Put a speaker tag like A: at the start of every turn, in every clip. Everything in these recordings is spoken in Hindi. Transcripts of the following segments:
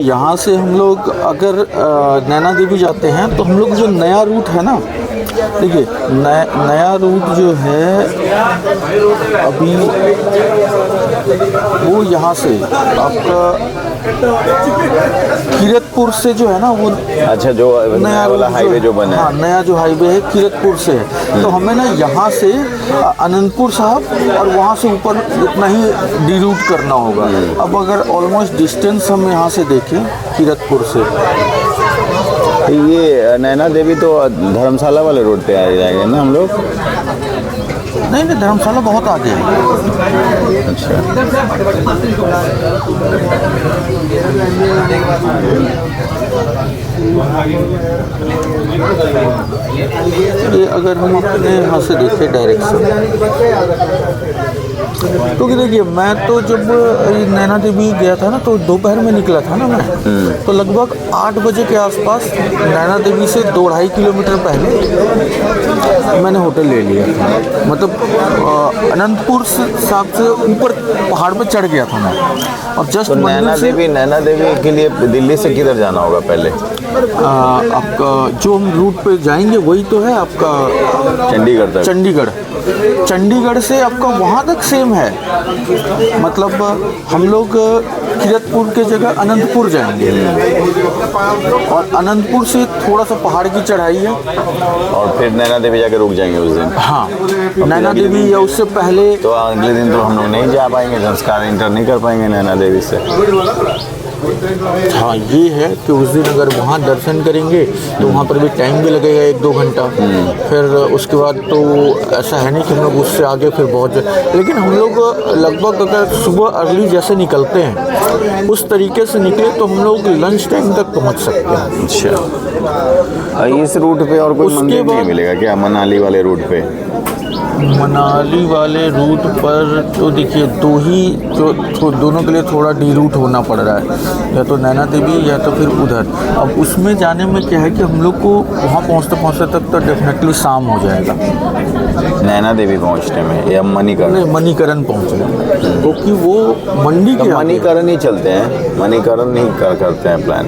A: यहाँ से हम लोग अगर नैना देवी जाते हैं तो हम लोग जो नया रूट है ना, देखिए नया रूट जो है अभी वो यहाँ से आपका किरतपुर से जो है ना वो
B: अच्छा, जो नया वाला हाईवे जो बना है।
A: हाँ, नया जो हाईवे है किरतपुर से है। तो हमें ना यहाँ से अनंतपुर साहब और वहाँ से ऊपर इतना ही डी रूट करना होगा। अब अगर ऑलमोस्ट डिस्टेंस हम यहाँ से देखें किरतपुर से,
B: ये नैना देवी तो धर्मशाला वाले रोड पे आ जाएंगे ना हम लोग?
A: नहीं धर्मशाला बहुत आगे है।
B: अच्छा,
A: ये अगर हम अपने यहाँ से देखें डायरेक्शन, तो देखिए मैं तो जब नैना देवी गया था ना तो दोपहर में निकला था ना मैं, तो लगभग 8 बजे के आसपास नैना देवी से 2-2.5 किलोमीटर पहले मैंने होटल ले लिया था। मतलब अनंतपुर साहब से ऊपर पहाड़ पे चढ़ गया था मैं। और जस्ट
B: तो नैना देवी के लिए दिल्ली से किधर जाना होगा पहले?
A: आपका जो हम रूट पे जाएंगे वही तो है आपका
B: चंडीगढ़ तक।
A: चंडीगढ़ से आपका वहाँ तक सेम है। मतलब हम लोग किरतपुर के जगह अनंतपुर जाएंगे और अनंतपुर से थोड़ा सा पहाड़ की चढ़ाई है
B: और फिर नैना देवी जाके रुक जाएंगे उस दिन।
A: हाँ, नैना देवी या उससे पहले।
B: तो अगले दिन तो हम लोग नहीं जा पाएंगे, संस्कार इंटर नहीं कर पाएंगे नैना देवी से।
A: हाँ, ये है कि उस दिन अगर वहाँ दर्शन करेंगे तो वहाँ पर भी टाइम भी लगेगा 1-2 घंटा। फिर उसके बाद तो ऐसा है नहीं कि हम लोग उससे आगे फिर बहुत, लेकिन हम लोग लगभग अगर सुबह अर्ली जैसे निकलते हैं उस तरीके से निकले तो हम लोग लंच टाइम तक पहुँच सकते हैं।
B: अच्छा, इस रूट पे और कोई मंदिर नहीं मिलेगा क्या मनाली वाले रूट पे?
A: मनाली वाले रूट पर तो देखिए दोनों के लिए थोड़ा डी रूट होना पड़ रहा है, या तो नैना देवी या तो फिर उधर। अब उसमें जाने में क्या है कि हम लोग को वहाँ पहुँचते तक तो डेफिनेटली शाम हो जाएगा।
B: नैना देवी पहुँचने में या
A: मणिकरण पहुँचने, क्योंकि वो मंडी के
B: मणिकरण ही चलते हैं, मणिकरण नहीं करते हैं प्लान।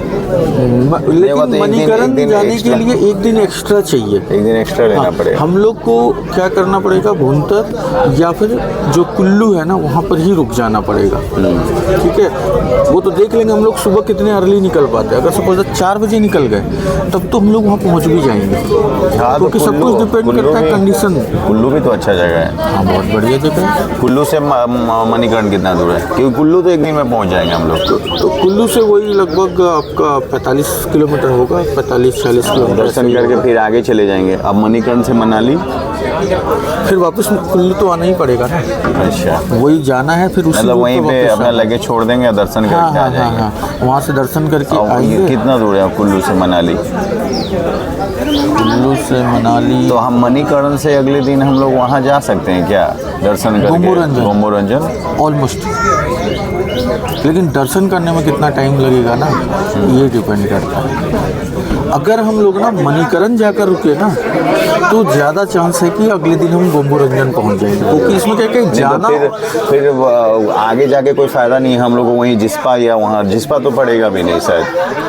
A: लेकिन मणिकरण जाने के लिए 1 दिन एक्स्ट्रा चाहिए,
B: 1 दिन एक्स्ट्रा लेना पड़ेगा।
A: हम लोग को क्या करना पड़ेगा, भुंतर या फिर जो कुल्लू है ना वहाँ पर ही रुक जाना पड़ेगा। ठीक है, वो तो देख लेंगे हम लोग सुबह कितने अर्ली निकल पाते हैं। अगर सपोज 4 बजे निकल गए तब तो हम लोग वहाँ पहुँच भी जाएंगे।
B: हाँ,
A: क्योंकि सब कुछ डिपेंड करता है कंडीशन।
B: कुल्लू भी तो अच्छा जगह है।
A: हाँ, बहुत बढ़िया जगह है।
B: कुल्लू से मणिकरण कितना दूर है? क्योंकि कुल्लू तो 1 दिन में पहुँच जाएंगे हम लोग।
A: तो कुल्लू से वही लगभग आपका 45 किलोमीटर होगा, 45-46 किलोमीटर।
B: दर्शन करके फिर आगे चले जाएंगे। अब मणिकरण से मनाली,
A: फिर वापस कुल्लू तो आना ही पड़ेगा ना।
B: अच्छा,
A: वही जाना है फिर उसी
B: मतलब वहीं पे अपना लगेज छोड़ देंगे, दर्शन करके आ जाएंगे।
A: हाँ, वहाँ से दर्शन करके आएंगे।
B: कितना दूर है कुल्लू से मनाली?
A: कुल्लू से मनाली
B: तो हम मणिकरण से अगले दिन हम लोग वहाँ जा सकते हैं क्या दर्शन करके? गोम्बोरंजन
A: ऑलमोस्ट, लेकिन दर्शन करने में कितना टाइम लगेगा ना ये डिपेंड करता है। अगर हम लोग ना मणिकरण जाकर रुके ना तो ज़्यादा चांस है कि अगले दिन हम गोम्बोरंजन पहुंच जाएंगे, क्योंकि इसमें क्या क्या जाना
B: फिर आगे जाके कोई फ़ायदा नहीं है हम लोग को वहीं जिस्पा या वहाँ जिस्पा तो पड़ेगा भी नहीं शायद।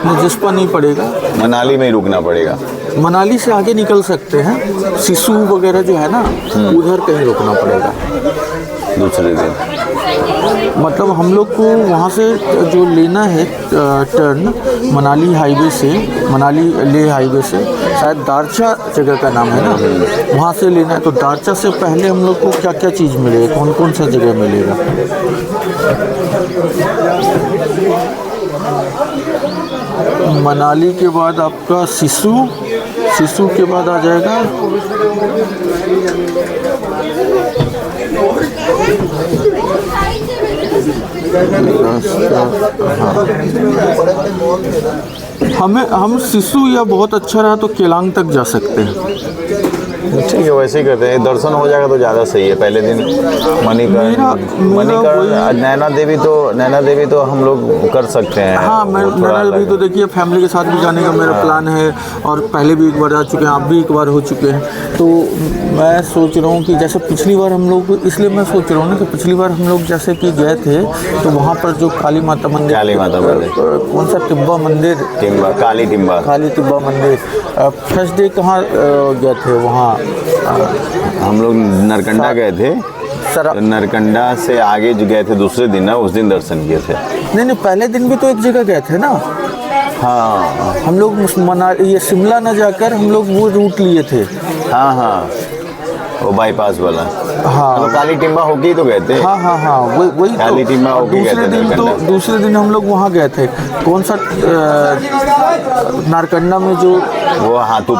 A: नहीं, जिस्पा नहीं पड़ेगा,
B: मनाली में ही रुकना पड़ेगा।
A: मनाली से आगे निकल सकते हैं, सिसु वगैरह जो है ना उधर कहीं रुकना पड़ेगा
B: दूसरे दिन।
A: मतलब हम लोग को वहाँ से जो लेना है टर्न मनाली हाईवे से, मनाली लेह हाईवे से, शायद दारचा जगह का नाम है ना, वहाँ से लेना है। तो दारचा से पहले हम लोग को क्या क्या चीज़ मिलेगा, कौन कौन सा जगह मिलेगा? मनाली के बाद आपका सिसु के बाद आ जाएगा हम सिसु, या बहुत अच्छा रहा तो केलांग तक जा सकते हैं।
B: ठीक है, वैसे ही करते हैं। दर्शन हो जाएगा तो ज़्यादा सही है। पहले दिन मणिकर्ण नैना देवी तो हम लोग कर सकते हैं।
A: हाँ, मैं नैना देवी तो देखिए फैमिली के साथ भी जाने का मेरा प्लान है, और पहले भी एक बार जा चुके हैं, आप भी एक बार हो चुके हैं। तो मैं सोच रहा हूँ कि जैसे पिछली बार हम लोग, इसलिए मैं सोच रहा हूँ ना कि पिछली बार हम लोग जैसे कि गए थे तो वहाँ पर जो काली माता मंदिर, कौन सा टिब्बा मंदिर,
B: काली
A: टिब्बा मंदिर, फर्स्ट डे कहाँ गए थे वहाँ?
B: हम लोग नरकंडा गए थे। नरकंडा से आगे जो गए थे दूसरे दिन ना, उस दिन दर्शन किए थे।
A: नहीं, पहले दिन भी तो एक जगह गए थे ना।
B: हाँ,
A: हम लोग ये शिमला न जाकर हम लोग वो रूट लिए थे।
B: हाँ, वो बाईपास वाला।
A: हाँ,
B: तो काली टिम्बा होके ही तो गए थे।
A: हाँ, वही
B: काली टिम्बा होके गए थे।
A: दूसरे दिन हम लोग वहाँ गए थे, कौन सा नारकंडा में जो
B: वो हाथू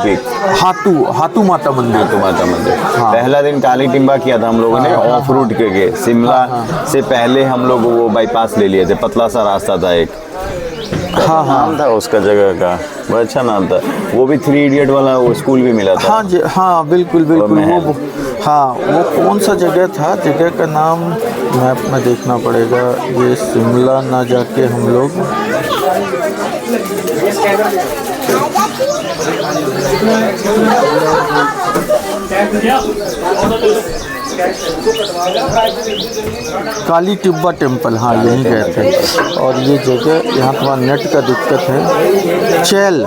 B: माता मंदिर।
A: हाँ।
B: पहला दिन काली टिम्बा किया था हम लोगों ने, ऑफ रूट के शिमला से पहले हम लोग वो बाईपास ले लिए थे। पतला सा रास्ता था एक,
A: हाँ,
B: नाम था उसका जगह का, बहुत अच्छा नाम था। वो भी 3 इडियट वाला वो स्कूल भी मिला था।
A: हाँ जी, हाँ, बिल्कुल वो हाँ, वो कौन सा जगह था, जगह का नाम मैप में देखना पड़ेगा। ये शिमला ना जाके हम लोग काली टिब्बा टेम्पल, हाँ यहीं गए थे। और ये जगह, यहाँ थोड़ा नेट का दिक्कत है। चैल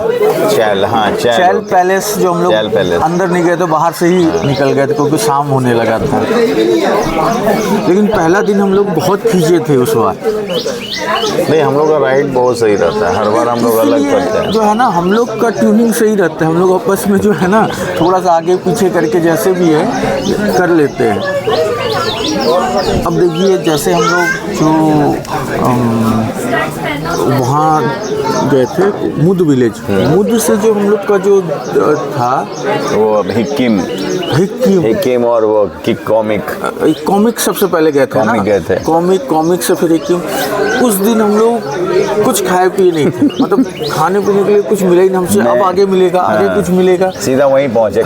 A: पैलेस, जो हम लोग अंदर नहीं गए थे, बाहर से ही निकल गए थे क्योंकि शाम होने लगा था। लेकिन पहला दिन हम लोग बहुत खींचे थे उस बार।
B: नहीं, हम लोग का राइड बहुत सही रहता है, हर बार हम लोग अलग करते हैं।
A: जो है ना, हम लोग का ट्यूनिंग सही रहता है। हम लोग आपस में जो है ना, थोड़ा सा आगे पीछे करके जैसे भी है कर लेते हैं। अब देखिए, जैसे हम लोग जो वहाँ गए थे मुद विलेज, मुद से जो हम लोग का जो था
B: वो हिक्किम और वो
A: कॉमिक सबसे पहले गए थे ना, कॉमिक से फिर हिक्किम। उस दिन हम लोग कुछ खाए पिए नहीं थे, मतलब खाने पीने के लिए कुछ मिला ही नहीं हमसे। अब आगे मिलेगा, आगे कुछ मिलेगा,
B: सीधा वहीं पहुँचे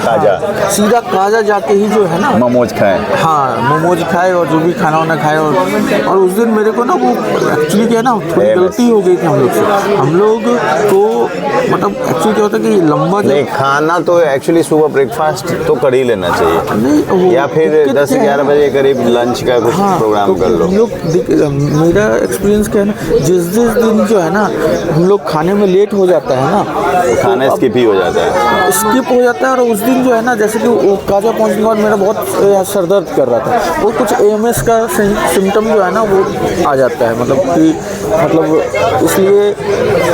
A: सीधा काजा जाके ही जो है ना
B: मोमोज खाए।
A: हाँ, मोमोज खाए और जो भी खाना वाना खाए। और उस दिन मेरे को ना वो एक्चुअली क्या है ना, थोड़ी गलती हो गई थी हम लोग से। हम लोग को मतलब एक्चुअली क्या होता है कि लंबा
B: नहीं खाना तो एक्चुअली सुबह ब्रेकफास्ट तो कर ही लेना चाहिए,
A: नहीं
B: या फिर 10 से 11 बजे करीब लंच का कुछ प्रोग्राम कर लो।
A: हम लोग, मेरा एक्सपीरियंस क्या है ना, जिस दिन जो है ना हम लोग खाने में लेट हो जाता है ना,
B: खाना स्किप ही हो जाता है।
A: और उस दिन जो है ना, जैसे कि वो काजा पहुंचने के बाद मेरा बहुत सर दर्द कर रहा था, वो कुछ AMS का सिम्टम जो है ना वो आ जाता है, मतलब इसलिए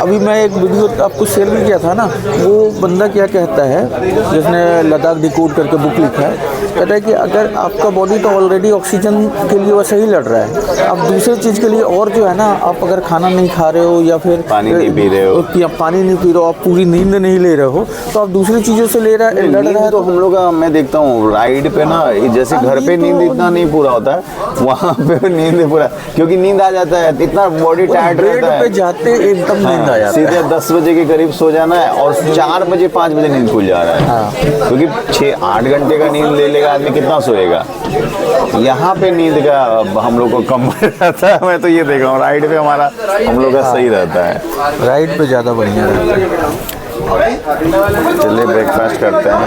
A: अभी मैं एक वीडियो आपको शेयर भी किया था ना, वो बंदा क्या कहता है जिसने लद्दाख डिकोड करके बुक लिखा है, कहता है कि अगर आपका बॉडी तो ऑलरेडी ऑक्सीजन के लिए वैसे ही लड़ रहा है, अब दूसरी चीज़ के लिए और जो है ना, आप अगर खाना नहीं खा रहे हो या फिर
B: पानी नहीं पी रहे हो,
A: आप पूरी नींद नहीं ले रहे हो, तो आप दूसरी चीज़ों से लड़ रहा है।
B: तो हम लोग का मैं देखता हूँ राइड पे ना, जैसे घर पे नींद इतना नहीं पूरा होता है, वहाँ पे नींद पूरा, क्योंकि नींद आ जाता है, इतना बॉडी टायर्ड रहता है,
A: पे जाते एकदम नींद आ जाता है।
B: सीधे 10 बजे के करीब सो जाना है और 4 बजे 5 बजे नींद खुल जा रहा है, क्योंकि 6-8 घंटे का नींद ले लेगा आदमी, कितना सोएगा। यहाँ पे नींद का हम लोग को कम रहता है। मैं तो ये देख रहा हूँ राइड पे हमारा हम लोग का सही रहता है,
A: राइड पे ज़्यादा बढ़िया रहता है।
B: चलिए ब्रेकफास्ट करते हैं।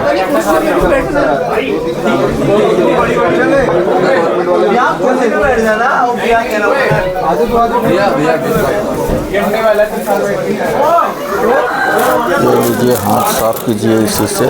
A: ले लीजिए, हाथ साफ कीजिए इसी से।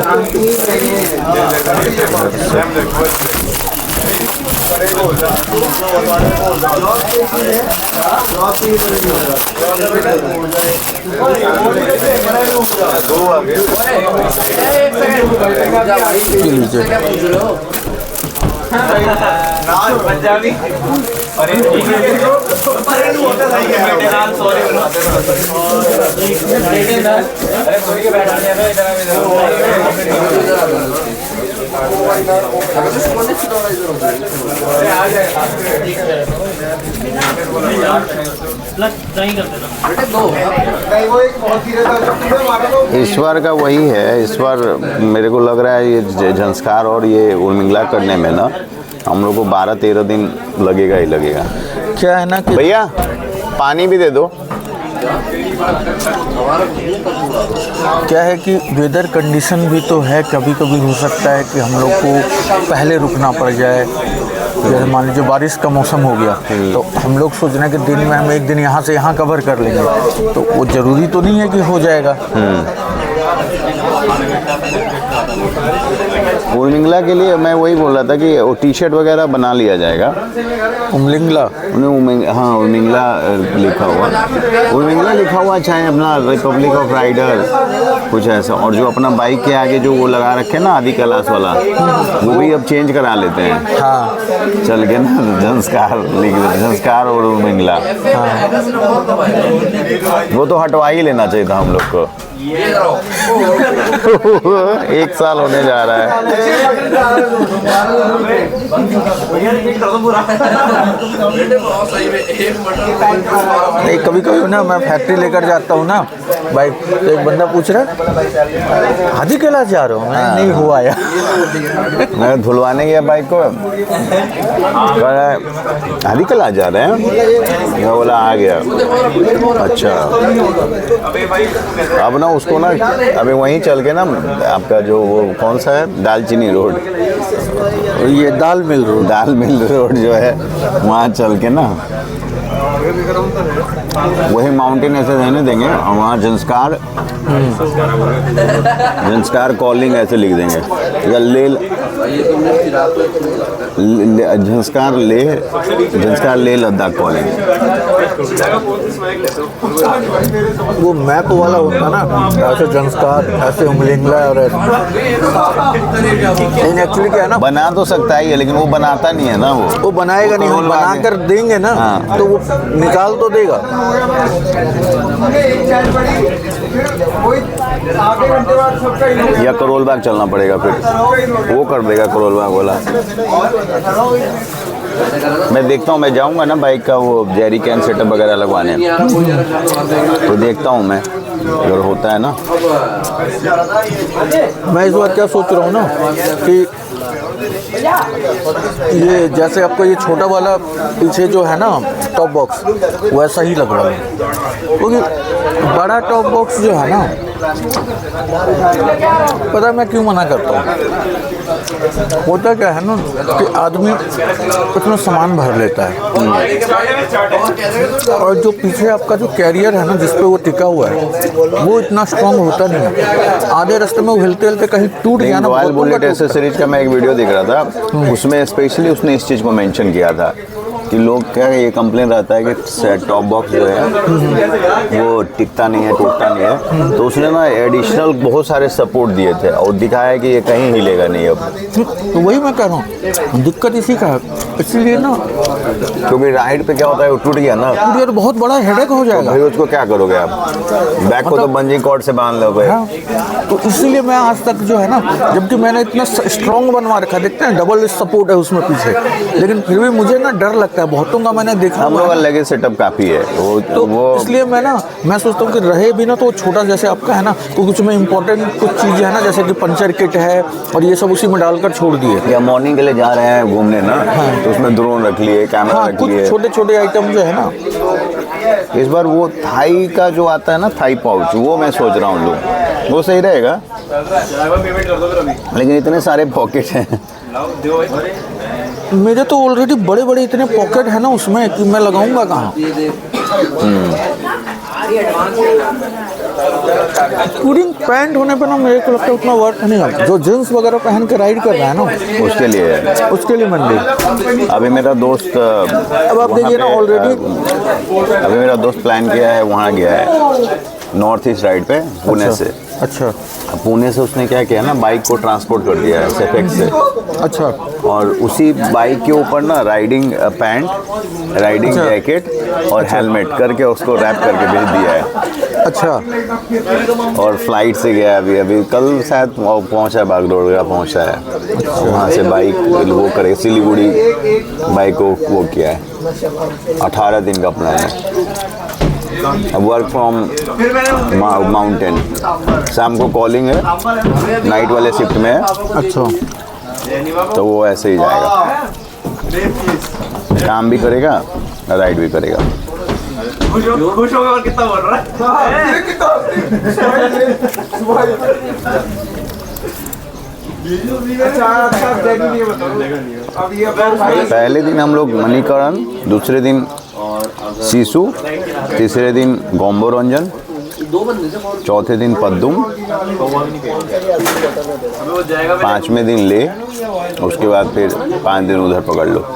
C: प्लस नहीं करते ना।
B: इस बार का वही है, इस बार मेरे को लग रहा है ये झंस्कार और ये उर्मिंगला करने में ना हम लोग को 12-13 दिन लगेगा ही लगेगा।
A: क्या है ना कि
B: भैया पानी भी दे दो।
A: क्या है कि वेदर कंडीशन भी तो है, कभी कभी हो सकता है कि हम लोग को पहले रुकना पड़ जाए। जैसे मान लीजिए बारिश का मौसम हो गया तो हम लोग सोच रहे हैं कि दिन में हम एक दिन यहाँ से यहाँ कवर कर लेंगे, तो वो ज़रूरी तो नहीं है कि हो जाएगा।
B: उर्मिंगला के लिए मैं वही बोल रहा था कि वो टी शर्ट वगैरह बना लिया जाएगा।
A: उमलिंगला,
B: हाँ उर्मिंगला लिखा हुआ, उर्मिंगला लिखा हुआ, चाहे अपना रिपब्लिक ऑफ राइडर कुछ ऐसा। और जो अपना बाइक के आगे जो वो लगा रखे ना आदि कैलाश वाला, वो भी अब चेंज करा लेते हैं।
A: हाँ
B: चल के ना झंस्कार लिख दे, झंस्कार और उर्मिंगला।
A: हाँ।
B: वो तो हटवा ही लेना चाहिए था हम लोग को। 1 साल होने जा रहा है।
A: नहीं, कभी कभी ना मैं फैक्ट्री लेकर जाता हूँ ना बाइक, तो एक बंदा पूछ रहा है आदि कैलाश जा रहे हो? मैं नहीं हुआ यार।
B: मैं धुलवाने गया बाइक को, कह रहा है आदि कैलाश जा रहे हैं। मैं बोला आ गया। अच्छा, अब ना उसको ना अभी वहीं चल के ना आपका जो वो कौन सा है दालचीनी रोड,
A: ये दाल मिल रोड,
B: दाल मिल रोड जो है वहाँ चल के ना वही माउंटेन ऐसे रहने देंगे और वहाँ झंस्कार कॉलिंग ऐसे लिख देंगे, या झंस्कार ले लद्दाख कॉलिंग।
A: वो मैप वाला होता ना, ऐसे झंस्कार, ऐसे उमलिंगला और एक्चुअली क्या है ना,
B: बना तो सकता है लेकिन वो बनाता नहीं है ना। वो
A: बनाएगा नहीं, हम बना कर देंगे ना।
B: हाँ।
A: तो वो निकाल तो देगा।
B: या करोल बाग चलना पड़ेगा, फिर वो कर देगा करोल बाग वाला। मैं देखता हूँ, मैं जाऊँगा ना बाइक का वो जेरी कैन सेटअप वगैरह लगवाने, तो देखता हूँ मैं अगर होता है ना।
A: मैं इस बार क्या सोच रहा हूँ ना कि ये जैसे आपको ये छोटा वाला पीछे जो है ना टॉप बॉक्स, वैसा ही लगवा लूँ, क्योंकि बड़ा टॉप बॉक्स जो है ना, पता है मैं क्यों मना करता हूँ? होता क्या है ना कि आदमी उसमें सामान भर लेता है और जो पीछे आपका जो कैरियर है ना जिस पे वो टिका हुआ है वो इतना स्ट्रांग होता नहीं है। आधे रास्ते में वो हिलते हिलते कहीं टूट गया ना।
B: रॉयल बुलेट एसेसरीज का मैं एक वीडियो देख रहा था, उसमें स्पेशली उसने इस चीज़ को मेंशन किया था कि लोग क्या ये कंप्लेन रहता है कि टॉप बॉक्स जो है वो टिकता नहीं है, टूटता नहीं है। तो उसने ना एडिशनल बहुत सारे सपोर्ट दिए थे और दिखाया कि ये कहीं हिलेगा नहीं अब।
A: तो वही मैं कह रहा हूँ, दिक्कत इसी का है। इसलिए ना,
B: क्योंकि राइड पे क्या होता है वो टूट गया ना,
A: टूट गया तो बहुत बड़ा हेडेक हो जाएगा।
B: भाई उसको क्या करोगे आप? बैक को तो बंजिंग कॉर्ड से बांध लो भाई।
A: हाँ, तो इसीलिए मैं आज तक जो है ना, जबकि मैंने इतना स्ट्रॉन्ग बनवा रखा, देखते हैं डबल सपोर्ट है उसमें पीछे, लेकिन फिर भी मुझे ना डर लगता है। बहुतों का मैंने देखा,
B: हम लोग का लेगे सेटअप काफ़ी है वो
A: इसलिए मैं सोचता हूँ कि रहे भी ना तो छोटा जैसे आपका है ना, तो कुछ में इंपॉर्टेंट कुछ चीज़ें है ना, जैसे कि पंचर किट है और ये सब उसी में डालकर छोड़ दिए।
B: या मॉर्निंग के लिए जा रहे हैं घूमने ना, तो उसमें ड्रोन रख लिए, कैमरा रख लिए,
A: छोटे छोटे आइटम जो है ना।
B: इस बार वो थाई का जो आता है ना, थाई पाउच, वो मैं सोच रहा हूँ लूँ, वो सही रहेगा। लेकिन इतने सारे पॉकेट हैं
A: मेरे तो ऑलरेडी बड़े बड़े इतने पॉकेट है ना उसमें कि मैं लगाऊंगा कहाँ। टूरिंग पैंट होने पर ना मेरे को लगता है उतना वर्थ नहीं आता। जो जींस वगैरह पहन के राइड कर रहा है ना, उसके लिए मंडी।
B: अभी मेरा दोस्त,
A: अब आप देखिए ना ऑलरेडी,
B: अभी मेरा दोस्त प्लान किया है, वहाँ गया है नॉर्थ ईस्ट राइड पे पुणे से।
A: अच्छा,
B: पुणे से उसने क्या किया ना, बाइक को ट्रांसपोर्ट कर दिया है सेफेक्स से।
A: अच्छा,
B: और उसी बाइक के ऊपर ना राइडिंग पैंट, राइडिंग जैकेट और हेलमेट करके उसको रैप करके भेज दिया है।
A: अच्छा,
B: और फ्लाइट से गया अभी कल शायद पहुंचा है, बागडोगरा पहुंचा है। वहाँ से बाइक वो करे सिलीगुड़ी बाइक को वो किया है। 18 दिन का प्लान है। Work from mountain. शाम को कॉलिंग है, नाइट वाले शिफ्ट में है,
A: अच्छा,
B: तो वो ऐसे ही जाएगा, काम भी करेगा, राइड भी करेगा।
C: खुश हो गया और कितना बोल रहा है।
B: पहले दिन हम लोग मणिकरण, दूसरे दिन सीसू, तीसरे दिन गोम्बोरंजन, चौथे दिन पद्दुम, पांचवें दिन ले, उसके बाद फिर 5 दिन उधर पकड़ लो।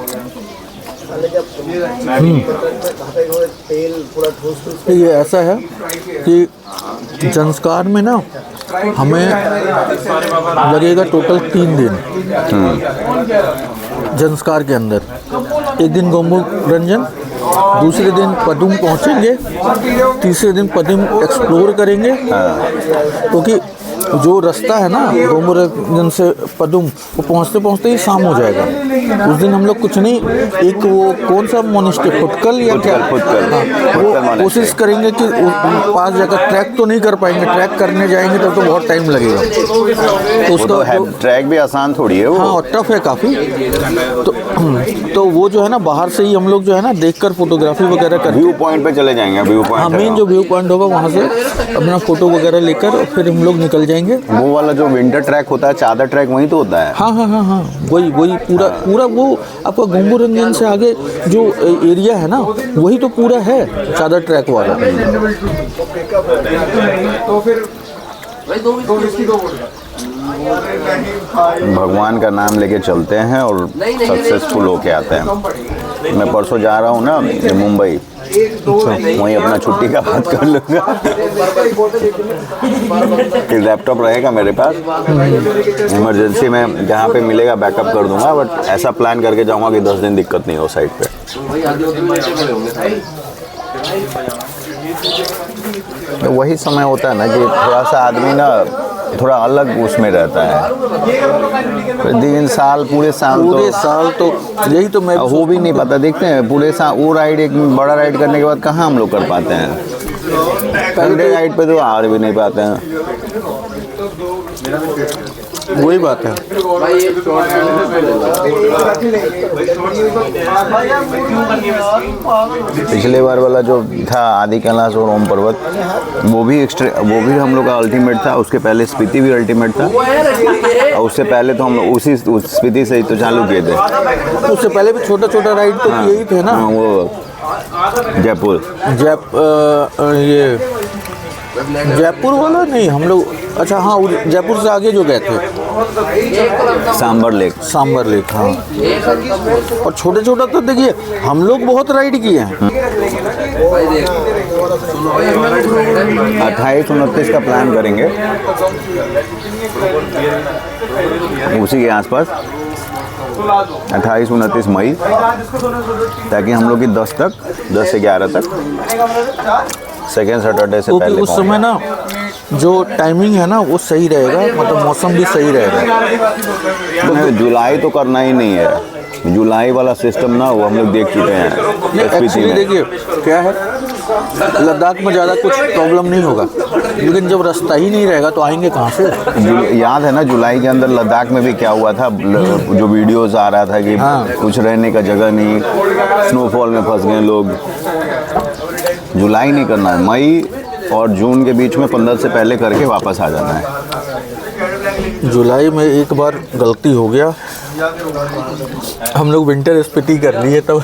A: ये ऐसा है कि संस्कार में ना हमें लगेगा टोटल 3 दिन संस्कार के अंदर। एक दिन गोम्बू रंजन, दूसरे दिन पदुम पहुंचेंगे, तीसरे दिन पदुम एक्सप्लोर करेंगे, क्योंकि जो रास्ता है ना गोम्बू रंजन से पदुम, वो पहुंचते पहुंचते ही शाम हो जाएगा। उस दिन हम लोग कुछ नहीं, एक वो कौन सा मोनेस्ट्री, फुटकल या क्या, वो कोशिश करेंगे कि पास जाकर ट्रैक तो नहीं कर पाएंगे, ट्रैक करने जाएंगे तब तो बहुत टाइम लगेगा। तो उसका
B: ट्रैक भी आसान थोड़ी है वो,
A: हाँ, टफ है काफ़ी। तो वो जो है ना बाहर से ही हम लोग जो है ना देखकर फोटोग्राफी वगैरह कर,
B: व्यू पॉइंट पे चले जाएंगे। व्यू पॉइंट,
A: हाँ, मेन जो व्यू पॉइंट होगा वहाँ से अपना फोटो वगैरह लेकर फिर हम लोग निकल जाएंगे।
B: वो वाला जो विंटर ट्रैक होता है, चादर ट्रैक, वहीं तो होता है।
A: हाँ हाँ हाँ हाँ, वही पूरा वो आपका गोम्बू रंजन से आगे जो एरिया है ना वही तो पूरा है चादर ट्रैक वाला।
C: तो फिर
B: भगवान का नाम लेके चलते हैं और सक्सेसफुल होके आते हैं। मैं परसों जा रहा हूँ ना मुंबई, वहीं अपना छुट्टी का बात कर लूँगा कि लैपटॉप रहेगा मेरे पास, इमरजेंसी में जहाँ पे मिलेगा बैकअप कर दूंगा, बट ऐसा प्लान करके जाऊँगा कि 10 दिन दिक्कत नहीं हो साइड पे। तो वही समय होता है ना कि थोड़ा सा आदमी ना थोड़ा अलग उसमें रहता है। दिन साल पूरे साल
A: तो यही तो मैं
B: वो भी नहीं पता। देखते हैं पूरे साल वो राइड, एक बड़ा राइड करने के बाद कहाँ हम लोग कर पाते हैं, पहले राइड पे तो आ भी नहीं पाते हैं।
A: वही बात है।
B: पिछले बार वाला जो था आदि कैलाश और ओम पर्वत, वो भी हम लोग का अल्टीमेट था। उसके पहले स्पीति भी अल्टीमेट था, और उससे पहले तो हम लोग उसी स्पीति से ही तो चालू किए थे।
A: उससे पहले भी छोटा छोटा राइड तो किए ही थे ना।
B: वो
A: जयपुर वाला नहीं हम लोग, अच्छा हाँ, जयपुर से आगे जो गए थे
B: सांबर लेक,
A: हाँ। और छोटे छोटा तो देखिए हम लोग बहुत राइड किए हैं।
B: 28-29 का प्लान करेंगे उसी के आसपास, 28-29 मई, ताकि हम लोग की 10 से 11 तक सेकेंड सैटरडे से पहले
A: उस समय ना जो टाइमिंग है ना वो सही रहेगा, मतलब मौसम भी सही रहेगा।
B: तो जुलाई तो करना ही नहीं है, जुलाई वाला सिस्टम ना वो हम लोग देख चुके हैं।
A: एक्चुअली देखिए क्या है, लद्दाख में ज़्यादा कुछ प्रॉब्लम नहीं होगा, लेकिन जब रास्ता ही नहीं रहेगा तो आएंगे कहाँ से।
B: याद है ना जुलाई के अंदर लद्दाख में भी क्या हुआ था, जो वीडियोस आ रहा था कि कुछ रहने का जगह नहीं, स्नोफॉल में फंस गए लोग। जुलाई नहीं करना है, मई और जून के बीच में 15 से पहले करके वापस आ जाना है।
A: जुलाई में एक बार गलती हो गया, हम लोग विंटर स्पीति कर लिए तब।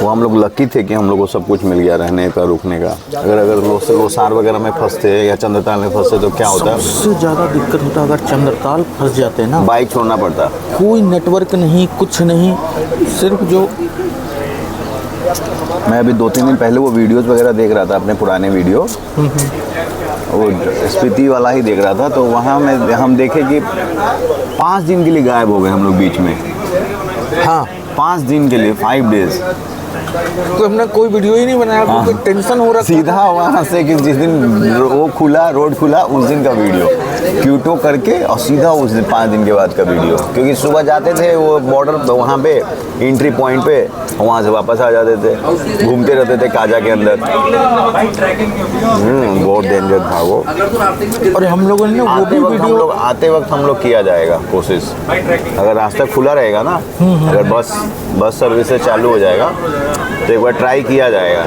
B: वो हम लोग लकी थे कि हम लोग को सब कुछ मिल गया रहने का, रुकने का। अगर लोसार वगैरह में फंसते या चंद्रताल में फंसते तो क्या होता?
A: सबसे ज़्यादा दिक्कत होता अगर चंद्रताल फंस जाते ना,
B: बाइक छोड़ना पड़ता,
A: कोई नेटवर्क नहीं, कुछ नहीं, सिर्फ जो
B: मैं अभी 2-3 दिन पहले वो वीडियोस वगैरह देख रहा था, अपने पुराने वीडियो, वो स्पीति वाला ही देख रहा था। तो वहाँ में हम देखे कि 5 दिन के लिए गायब हो गए हम लोग बीच में।
A: हाँ,
B: 5 दिन के लिए, 5 डेज
A: तो हमने कोई वीडियो ही नहीं बनाया क्योंकि टेंशन हो रहा था।
B: सीधा वहाँ से कि जिस दिन वो खुला, रोड खुला, उस दिन का वीडियो क्यूटो करके और सीधा उस दिन 5 दिन के बाद का वीडियो, क्योंकि सुबह जाते थे वो बॉर्डर वहाँ पे एंट्री पॉइंट पे, वहाँ से वापस आ जाते थे, घूमते रहते थे काजा के अंदर। बहुत डेंजर था वो।
A: और हम लोगों ने वो भी वीडियो
B: आते वक्त हम लोग किया जाएगा कोशिश, अगर रास्ता खुला रहेगा ना, अगर बस सर्विसेज चालू हो जाएगा तो एक बार ट्राई किया जाएगा,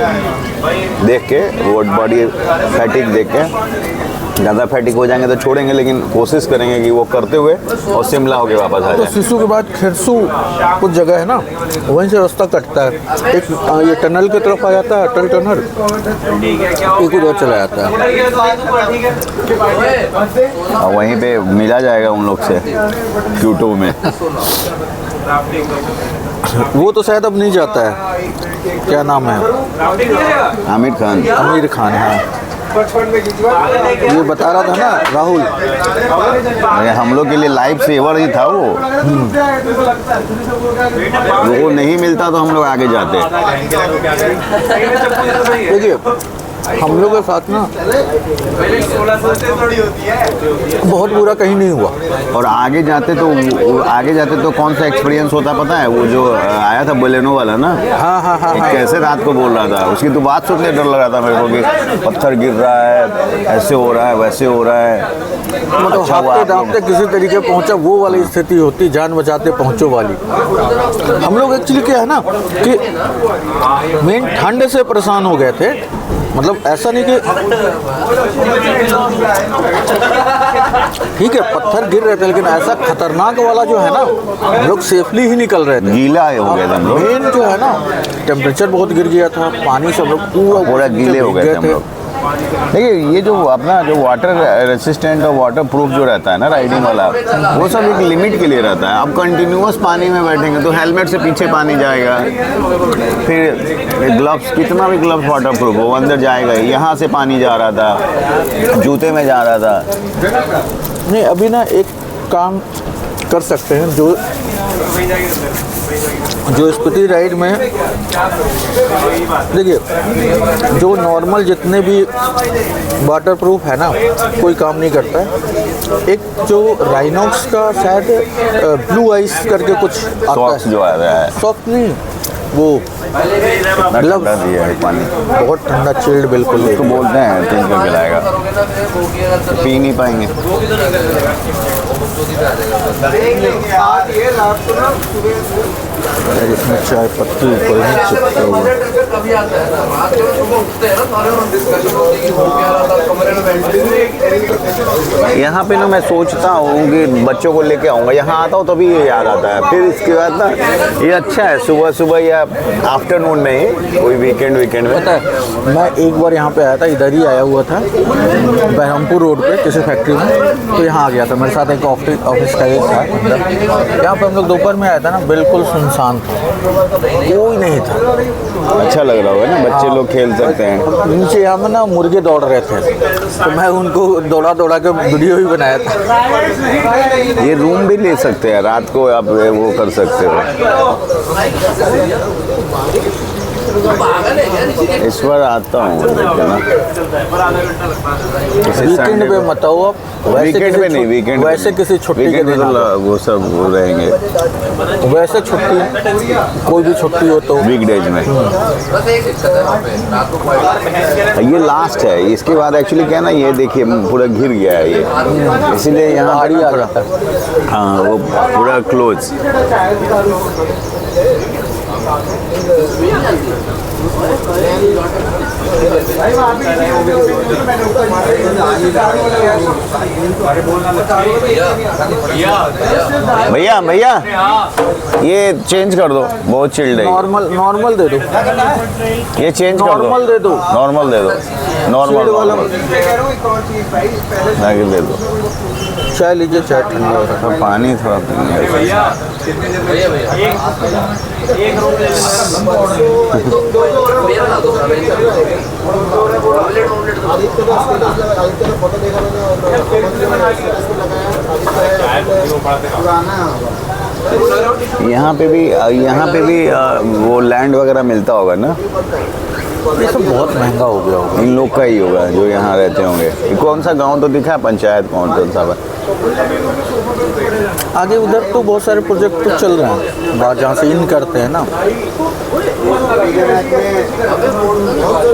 B: देख के वो बॉडी फैटिक देख के। ज़्यादा फैटिक हो जाएंगे तो छोड़ेंगे, लेकिन कोशिश करेंगे कि वो करते हुए और शिमला होके वापस आ
A: तो
B: जाए।
A: सिसु के बाद खिरसू कुछ जगह है ना, वहीं से रास्ता कटता है, एक ये टनल की तरफ आ जाता है, अटल टनल, एक उधर चला जाता है।
B: और वहीं पे मिला जाएगा उन लोग से क्यूटो में।
A: वो तो शायद अब नहीं जाता है, क्या नाम है,
B: आमिर खान।
A: आमिर खान। हाँ, ये बता रहा था ना राहुल,
B: अरे हम लोग के लिए लाइफ सेवर ही था वो नहीं मिलता तो हम लोग आगे जाते।
A: देखिए हम लोग के साथ ना बहुत बुरा कहीं नहीं हुआ।
B: और आगे जाते तो कौन सा एक्सपीरियंस होता पता है, वो जो आया था बोलेनो वाला ना,
A: हाँ,
B: कैसे रात को बोल रहा था, उसकी तो बात सुनने डर लग रहा था मेरे को कि पत्थर गिर रहा है, ऐसे हो रहा है, वैसे हो रहा है।
A: मतलब
B: अच्छा हुआ
A: हाथते
B: आप लोग-
A: दापते किसी तरीके पहुंचा, वो वाली स्थिति होती, जान बचाते पहुंचो वाली। हम लोग एक्चुअली क्या है ना कि मेन ठंड से परेशान हो गए थे, मतलब ऐसा नहीं कि ठीक है पत्थर गिर रहे थे, लेकिन ऐसा खतरनाक वाला जो है ना, हम लोग सेफली ही निकल रहे थे।
B: गीला हो गया था हम लोग,
A: मेन जो है ना, टेम्परेचर बहुत गिर गया था, पानी सब लोग
B: पूरा गीले हो गए थे हम लोग। देखिए ये जो अपना जो वाटर रेसिस्टेंट और वाटर प्रूफ जो रहता है ना राइडिंग वाला, वो सब एक लिमिट के लिए रहता है। अब कंटिन्यूअस पानी में बैठेंगे तो हेलमेट से पीछे पानी जाएगा, फिर ग्लव्स, कितना भी ग्लव्स वाटर प्रूफ वो अंदर जाएगा। यहाँ से पानी जा रहा था, जूते में जा रहा था।
A: नहीं अभी ना एक काम कर सकते हैं, जो स्पीति राइड में देखिए जो नॉर्मल जितने भी वाटर प्रूफ है ना, कोई काम नहीं करता है। एक जो राइनॉक्स का शायद ब्लू आइस करके कुछ आता
B: सॉक्स
A: है,
B: जो आ रहा है,
A: सॉफ्ट नहीं, वो
B: इतना
A: ग्लव्स
B: ठंडा दिया है पानी,
A: बहुत ठंडा चिल्ड बिल्कुल।
B: उसको बोलते हैं चेंज करके लाएगा, पी नहीं पाएंगे।
A: इसमें चाय पत्ती ऊपर ही चिपके हुए।
B: यहाँ पे ना मैं सोचता हूँ कि बच्चों को लेके आऊँगा, यहाँ आता हूँ तभी ये याद आता है। फिर इसके बाद ना ये अच्छा है सुबह सुबह या आफ्टरनून में ही, कोई वीकेंड में।
A: पता है मैं एक बार यहाँ पे आया था, इधर ही आया हुआ था बहरमपुर रोड पे किसी फैक्ट्री में, तो यहाँ आ गया था, मेरे साथ एक ऑफिस का एक था अंदर। यहाँ पे हम लोग दोपहर में आया था ना, बिल्कुल सुनसान था, कोई नहीं था।
B: अच्छा लग रहा होगा ना, बच्चे लोग खेल सकते हैं।
A: नीचे यहाँ में ना मुर्गे दौड़ रहे थे, तो मैं उनको दौड़ा के वीडियो भी बनाया था।
B: ये रूम भी ले सकते हैं, रात को आप वो कर सकते हो। इस बार आता हूँ ना,
A: वीकेंड पे मत आओ आप,
B: वीकेंड में नहीं, वीकेंड
A: वैसे किसी छुट्टी के दिन आओ।
B: वो सब वो रहेंगे,
A: वैसे छुट्टी कोई भी छुट्टी हो तो
B: वीकडेज में। ये लास्ट है, इसके बाद एक्चुअली क्या है ना, ये देखिए पूरा घिर गया है ये, इसीलिए यहाँ
A: पहाड़ी आ जाता है।
B: हाँ वो पूरा क्लोज। भैया भैया ये चेंज कर दो, बहुत चिल्ड है।
A: नॉर्मल दे दो,
B: ये चेंज कर दो,
A: नॉर्मल दे दो,
B: नॉर्मल दे दो, नॉर्मल
A: वाला
B: आगे दे दो।
A: चाय लीजिए, चाय ठंडा हो रहा
B: तो पानी थोड़ा पीने है। यहाँ पे भी वो लैंड वगैरह मिलता होगा ना?
A: ये सब बहुत महंगा हो गया होगा।
B: इन लोग का ही होगा जो यहाँ रहते होंगे। ये कौन सा गांव तो दिखा, पंचायत कौन सा है?
A: आगे उधर तो बहुत सारे प्रोजेक्ट तो चल रहे हैं, बाहर जहाँ से इन करते हैं ना।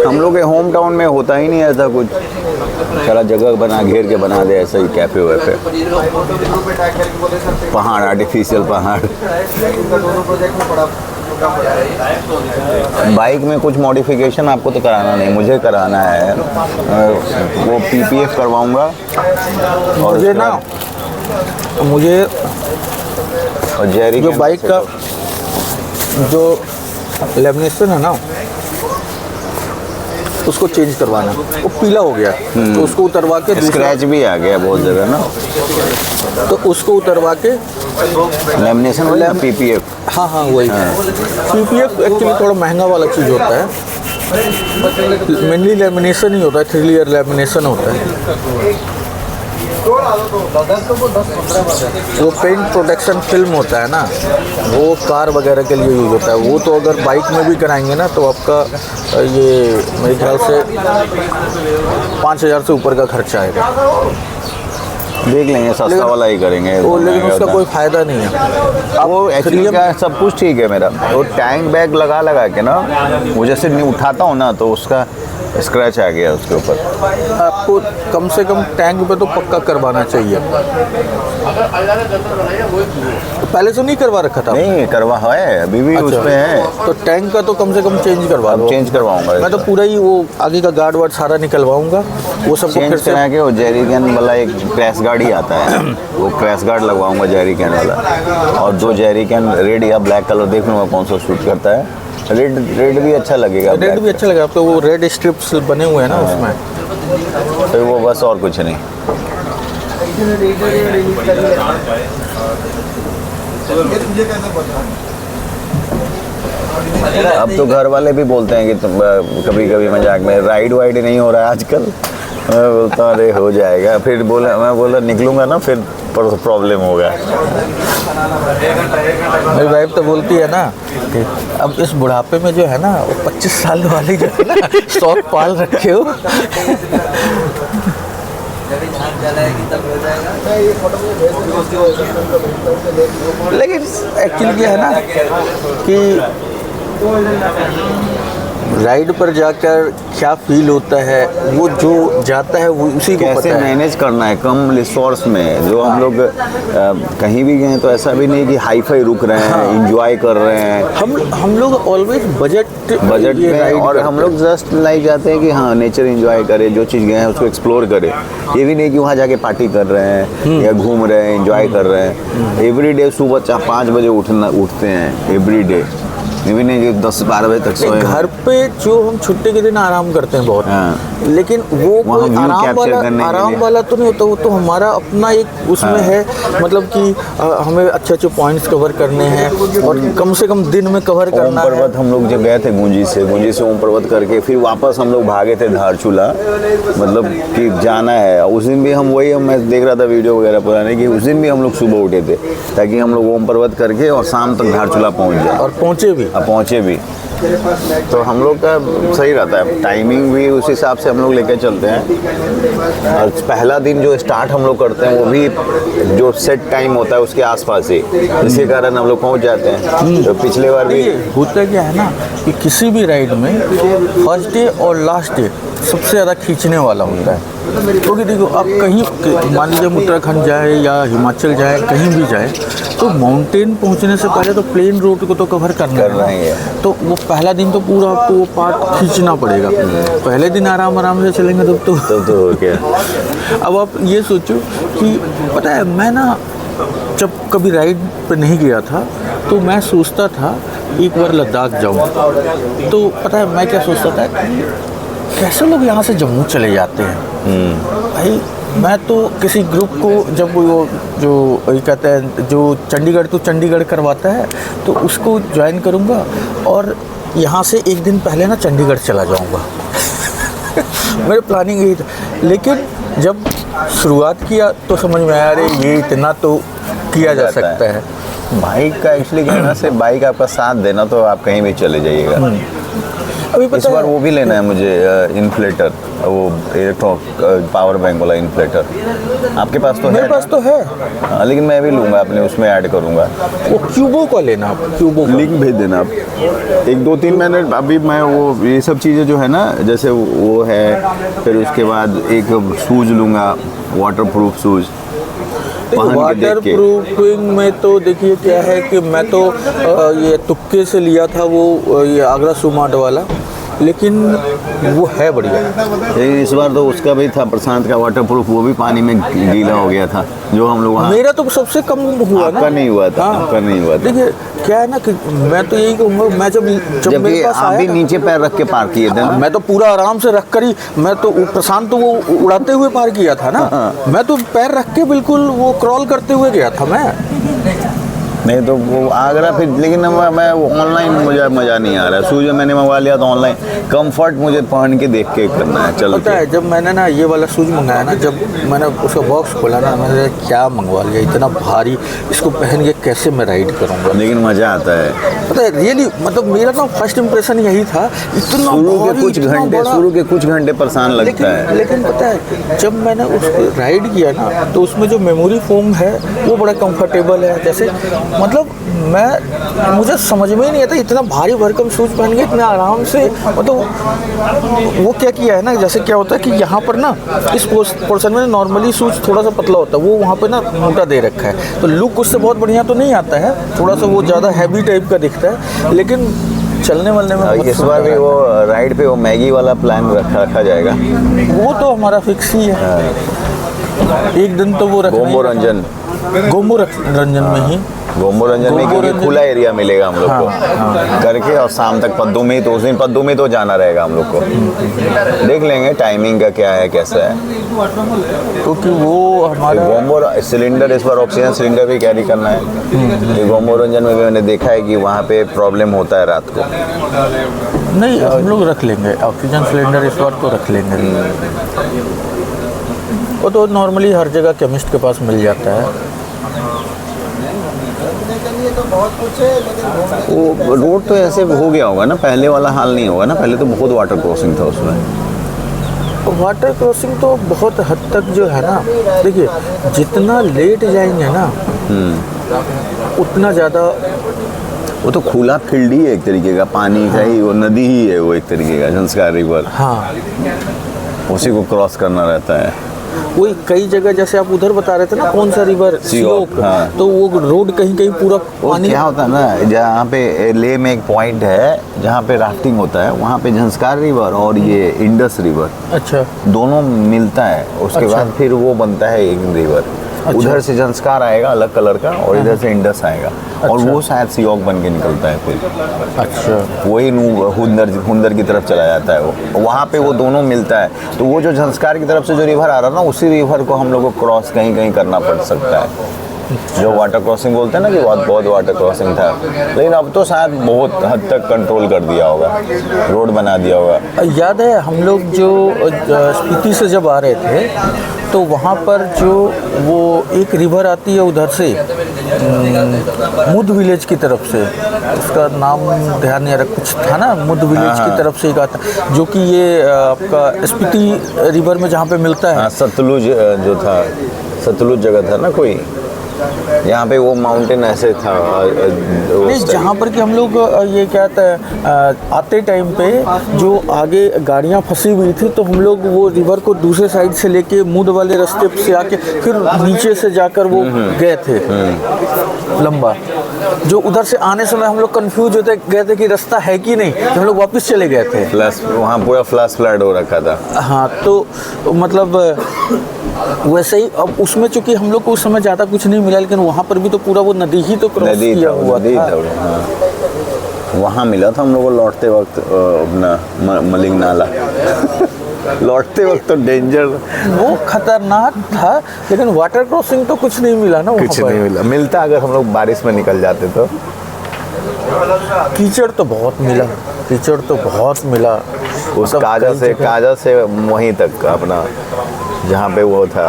B: हम लोग के होम टाउन में होता ही नहीं ऐसा कुछ, सारा जगह बना घेर के बना दे ऐसा ही कैफे वैफे, पहाड़, आर्टिफिशियल पहाड़। बाइक में कुछ मॉडिफिकेशन आपको तो कराना नहीं, मुझे कराना है। वो PPF करवाऊंगा और
A: मुझे ना
B: और जेरी
A: जो बाइक का जो लेमिनेशन है ना उसको चेंज करवाना, वो पीला हो गया तो उसको उतरवा के
B: स्क्रैच भी आ गया बहुत जगह ना,
A: तो उसको उतरवा के
B: लेमिनेशन वाला PPF।
A: हाँ वही। PPF एक्चुअली थोड़ा महंगा वाला चीज़ होता है, मेनली लेमिनेशन ही होता है, 3 लेयर लेमिनेशन होता है। वो पेंट प्रोटेक्शन फिल्म होता है ना, वो कार वगैरह के लिए यूज होता है। वो तो अगर बाइक में भी कराएंगे ना तो आपका ये मेरे ख्याल से 5,000 से ऊपर का खर्चा आएगा।
B: देख लेंगे, सस्ता वाला ही करेंगे
A: वो, लेकिन उसका कोई फ़ायदा नहीं है।
B: वो एक्चुअली क्या सब कुछ ठीक है मेरा, वो टैंक बैग लगा के ना वो जैसे नहीं उठाता हूँ ना तो उसका स्क्रैच आ गया उसके ऊपर।
A: आपको कम से कम टैंक पे तो पक्का करवाना चाहिए। तो पहले से नहीं करवा रखा था?
B: नहीं करवा है, अभी भी उस पे है।
A: तो टैंक का तो कम से कम चेंज करवा दो।
B: चेंज करवाऊंगा
A: मैं तो पूरा ही वो आगे का गार्ड वार्ड सारा निकलवाऊंगा, वो सब
B: चेंज करा के। वो जेरी कैन वाला एक क्रैश गार्ड ही आता है, वो क्रैश गार्ड लगवाऊंगा जेरी कैन वाला, और 2 जेरी कैन रेड या ब्लैक कलर देख लूँगा कौन सा शूट करता है। रेड भी अच्छा लगेगा,
A: रेड भी अच्छा लगेगा। तो वो रेड स्ट्रिप्स बने हुए हैं ना उसमें,
B: तो वो बस और कुछ नहीं। अब तो घर वाले भी बोलते हैं कि तुम कभी कभी मजाक में राइड वाइड नहीं हो रहा है आजकल। मैं बोलता हूँ अरे हो जाएगा, फिर मैं बोला निकलूंगा ना फिर प्रॉब्लम होगा।
A: मेरी वाइफ तो बोलती है ना कि अब इस बुढ़ापे में जो है ना 25 साल वाले जो है ना शौक पाल रखे हो। लेकिन एक्चुअली क्या है ना कि राइड पर जाकर क्या फील होता है, वो जो जाता है वो उसी को
B: कैसे
A: पता है।
B: मैनेज करना है कम रिसोर्स में। जो हम लोग कहीं भी गए तो ऐसा भी नहीं कि हाई फाई रुक रहे हैं, एंजॉय कर रहे हैं।
A: हम लोग ऑलवेज बजट
B: में, और हम लोग जस्ट लाइक जाते हैं कि हाँ नेचर एंजॉय करें, जो चीज़ गए हैं उसको एक्सप्लोर करें। ये भी नहीं कि वहाँ जाके पार्टी कर रहे हैं या घूम रहे हैं, एंजॉय कर रहे हैं। एवरी डे सुबह 5 बजे उठते हैं एवरी डे, ये भी नहीं कि 10-12 बजे तक सोए।
A: घर पे जो हम छुट्टी के दिन आराम करते हैं बहुत, लेकिन वो कोई आराम वाला तो नहीं होता। वो तो हमारा अपना एक उसमें है, मतलब कि हमें अच्छे पॉइंट्स कवर करने हैं और कम से कम दिन में कवर करना है।
B: ओम पर्वत हम लोग जब गए थे गुंजी से ओम पर्वत करके फिर वापस हम लोग भागे थे धारचूला, मतलब कि जाना है। उस दिन भी मैं देख रहा था वीडियो वगैरह पुराने कि उस दिन भी हम लोग सुबह उठे थे ताकि हम लोग ओम पर्वत करके और शाम तक धारचूला पहुँच जाए,
A: और पहुँचे भी।
B: तो हम लोग का सही रहता है, टाइमिंग भी उस हिसाब से हम लोग लेके चलते हैं। और पहला दिन जो स्टार्ट हम लोग करते हैं वो भी जो सेट टाइम होता है उसके आसपास ही, इसी कारण हम लोग पहुंच जाते हैं। तो पिछले बार भी
A: होता क्या है ना कि किसी भी राइड में फर्स्ट डे और लास्ट डे सबसे ज़्यादा खींचने वाला होता है। क्योंकि देखो आप कहीं मान लीजिए उत्तराखंड जाए या हिमाचल जाए, कहीं भी जाए, तो माउंटेन पहुंचने से पहले तो प्लेन रोड को तो कवर करना है। तो वो पहला दिन तो पूरा आपको वो पार्ट खींचना पड़ेगा। पहले दिन आराम से चलेंगे तो
B: क्या।
A: अब आप ये सोचो कि पता है मैं ना जब कभी राइड पे नहीं गया था तो मैं सोचता था एक बार लद्दाख जाऊँ। तो पता है मैं क्या सोचता था, कैसे लोग यहाँ से जम्मू चले जाते हैं। भाई मैं तो किसी ग्रुप को जब वो जो ये कहते हैं जो चंडीगढ़ तो चंडीगढ़ करवाता है तो उसको ज्वाइन करूँगा और यहाँ से एक दिन पहले ना चंडीगढ़ चला जाऊँगा। मेरी प्लानिंग यही था। लेकिन जब शुरुआत किया तो समझ में आया अरे ये इतना तो किया जा
B: जाता
A: सकता है।
B: बाइक का एक्चुअली क्या है ना, सिर्फ बाइक आपका साथ देना तो आप कहीं भी चले जाइएगा।
A: अभी
B: इस
A: पता
B: बार
A: है
B: वो भी लेना है मुझे, इन्फ्लेटर, वो इलेक्ट्रॉनिक पावर बैंक वाला इन्फ्लेटर। आपके पास तो है
A: मेरे
B: ना?
A: पास तो है।
B: हाँ, लेकिन मैं भी लूँगा, अपने उसमें ऐड करूँगा।
A: वो क्यूबो का लेना आप, क्यूबो का।
B: लिंक भेज देना आप। 1-2-3 मैंने अभी मैं वो ये सब चीज़ें जो है ना, जैसे वो है, फिर उसके बाद एक शूज़ लूँगा, water proof shoes.
A: Water proofing में तो देखिए क्या है कि मैं तो ये तुक्के से लिया था वो ये आगरा सुमार्ट वाला, लेकिन वो है बढ़िया।
B: लेकिन इस बार तो उसका भी था, प्रशांत का वाटर प्रूफ, वो भी पानी में गीला हो गया था, जो हम लोग वहाँ।
A: मेरा तो सबसे कम हुआ ना।
B: आपका नहीं हुआ था,
A: हाँ।
B: आपका नहीं हुआ था।
A: देखिए क्या है ना कि मैं तो यही कहूँगा, मैं जब मेरे पास
B: आप
A: आया
B: भी
A: ना,
B: नीचे पैर रख के पार किए थे ना?
A: मैं तो पूरा आराम से रख कर ही, मैं तो प्रशांत तो वो उड़ाते हुए पार किया था ना, मैं तो पैर रख के बिल्कुल वो क्रॉल करते हुए गया था मैं।
B: नहीं तो वो आगरा फिर, लेकिन मैं ऑनलाइन मुझे मज़ा नहीं आ रहा है। शूज मैंने मंगवा लिया तो ऑनलाइन कंफर्ट मुझे पहन के देख के करना है। चल
A: पता है जब मैंने ना ये वाला शूज मंगाया ना, जब मैंने उसका बॉक्स खोला ना, मैंने क्या मंगवा लिया, इतना भारी, इसको पहन के कैसे मैं राइड करूँगा।
B: लेकिन मज़ा आता है।
A: पता है रियली, मतलब मेरा ना फर्स्ट इंप्रेशन यही था, इतना
B: शुरू के कुछ घंटे परेशान लगता है।
A: लेकिन पता है जब मैंने उसको राइड किया ना, तो उसमें जो मेमोरी फोम है वो बड़ा कंफर्टेबल है। जैसे मतलब मुझे समझ में ही नहीं आता, इतना भारी भरकम शूज पहन के इतना आराम से, मतलब वो क्या किया है ना, जैसे क्या होता है कि यहाँ पर ना इस पोर्शन में नॉर्मली शूज थोड़ा सा पतला होता है, वो वहाँ पे ना मोटा दे रखा है, तो लुक उससे बहुत बढ़िया तो नहीं आता है, थोड़ा सा वो ज़्यादा हैवी टाइप का दिखता है, लेकिन चलने वलने में बहुत
B: इस बार भी वो राइड पे वो मैगी वाला प्लान रखा जाएगा।
A: वो तो हमारा फिक्स ही है। एक दिन तो वो
B: गोम्बो रंजन
A: में ही
B: गोम्बो रंजन में, क्योंकि खुला एरिया मिलेगा हम लोग को करके, और शाम तक पद्दू में, तो उस दिन पद्दू में तो जाना रहेगा हम लोग को। देख लेंगे टाइमिंग का क्या है कैसा है,
A: क्योंकि वो हमारा
B: गोम्बो सिलेंडर, इस बार ऑक्सीजन सिलेंडर भी कैरी करना है। गोम्बो रंजन में भी मैंने देखा है कि वहाँ पे प्रॉब्लम होता है रात को।
A: नहीं, हम लोग रख लेंगे ऑक्सीजन सिलेंडर, इस बार तो रख लेंगे। वो तो नॉर्मली हर जगह केमिस्ट के पास मिल जाता है।
B: वो रोड तो ऐसे हो गया होगा ना, पहले वाला हाल नहीं होगा ना, पहले तो बहुत वाटर क्रॉसिंग था उसमें।
A: वाटर क्रॉसिंग तो बहुत हद तक जो है ना, देखिए जितना लेट जाएंगे ना उतना ज़्यादा,
B: वो तो खुला फील्ड ही है एक तरीके का, पानी का ही, वो नदी ही है वो एक तरीके का, संस्कार रिवर।
A: हाँ,
B: उसी को क्रॉस करना रहता है।
A: वही कई जगह, जैसे आप उधर बता रहे थे ना, कौन सा रिवर, सियोक,
B: हाँ।
A: तो वो रोड कहीं कहीं पूरा पानी।
B: क्या होता है ना, जहाँ पे लेह में एक पॉइंट है जहाँ पे राफ्टिंग होता है, वहाँ पे झंस्कार रिवर और ये इंडस रिवर,
A: अच्छा,
B: दोनों मिलता है, उसके बाद फिर वो बनता है एक रिवर। उधर से झंस्कार आएगा अलग कलर का, और इधर से इंडस आएगा, और वो शायद सियोक बन के निकलता है फिर।
A: अच्छा,
B: वही हुंदर की तरफ चला जाता है वो, वहाँ पे वो दोनों मिलता है। तो वो जो झंस्कार की तरफ से जो रिवर आ रहा है ना, उसी रिवर को हम लोग को क्रॉस कहीं कहीं करना पड़ सकता है, जो वाटर क्रॉसिंग बोलते हैं ना कि बहुत वाटर क्रॉसिंग था। लेकिन अब तो शायद बहुत हद तक कंट्रोल कर दिया होगा, रोड बना दिया होगा।
A: याद है हम लोग जो स्पीति से जब आ रहे थे, तो वहाँ पर जो वो एक रिवर आती है उधर से, मुद विलेज की तरफ से, उसका नाम ध्यान नहीं आ रहा, कुछ था ना मुद विलेज की तरफ से एक आता, जो कि ये आपका स्पीति रिवर में जहाँ पे मिलता है।
B: सतलुज जो था, सतलुज जगह था ना कोई, यहाँ पे वो माउंटेन ऐसे था
A: नहीं, जहाँ पर कि हम लोग ये क्या था, आते टाइम पे जो आगे गाड़ियाँ फंसी हुई थी, तो हम लोग वो रिवर को दूसरे साइड से लेके मुड वाले रास्ते से आके फिर नीचे से जाकर वो गए थे लंबा, जो उधर से आने समय हम लोग कंफ्यूज होते गए थे कि रास्ता है कि नहीं, तो हम लोग वापस चले गए थे।
B: फ्लैश, वहाँ पूरा फ्लैश फ्लड हो रखा था।
A: हाँ, तो मतलब वैसे ही अब उसमें चूंकि हम लोग को उस समय ज़्यादा कुछ नहीं मिला, लेकिन वहाँ पर भी तो पूरा वो नदी ही तो क्रॉस किया हुआ था।
B: हाँ। वहाँ मिला था हम लोग को लौटते वक्त अपना मलिंग नाला लौटते वक्त तो डेंजर,
A: वो खतरनाक था, लेकिन वाटर क्रॉसिंग तो कुछ नहीं मिला ना,
B: कुछ नहीं मिला। मिलता अगर हम लोग बारिश में निकल जाते तो।
A: कीचड़ तो बहुत मिला, कीचड़ तो बहुत मिला,
B: उस काजा से वहीं तक अपना जहाँ पे वो था